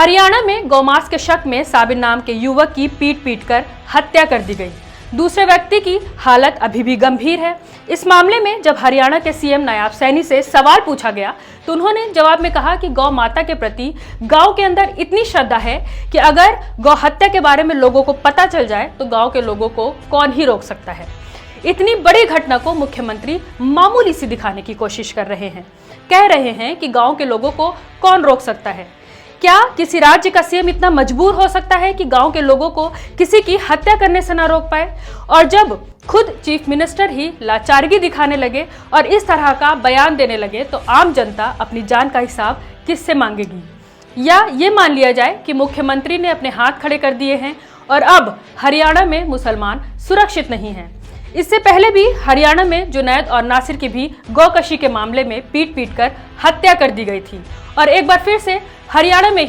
हरियाणा में गौमांस के शक में साबिर नाम के युवक की पीट कर हत्या कर दी गई। दूसरे व्यक्ति की हालत अभी भी गंभीर है। इस मामले में जब हरियाणा के सीएम नायब सैनी से सवाल पूछा गया तो उन्होंने जवाब में कहा कि गौ माता के प्रति गांव के अंदर इतनी श्रद्धा है कि अगर गौ हत्या के बारे में लोगों को पता चल जाए तो गांव के लोगों को कौन ही रोक सकता है। इतनी बड़ी घटना को मुख्यमंत्री मामूली सी दिखाने की कोशिश कर रहे हैं। कह रहे हैं कि गांव के लोगों को कौन रोक सकता है। क्या किसी राज्य का सीएम इतना मजबूर हो सकता है कि गांव के लोगों को किसी की हत्या करने से ना रोक पाए? और जब खुद चीफ मिनिस्टर ही लाचारगी दिखाने लगे और इस तरह का बयान देने लगे तो आम जनता अपनी जान का हिसाब किससे मांगेगी? या ये मान लिया जाए कि मुख्यमंत्री ने अपने हाथ खड़े कर दिए हैं और अब हरियाणा में मुसलमान सुरक्षित नहीं हैं। इससे पहले भी हरियाणा में जुनैद और नासिर की भी गौकशी के मामले में पीट कर हत्या कर दी गई थी और एक बार फिर से हरियाणा में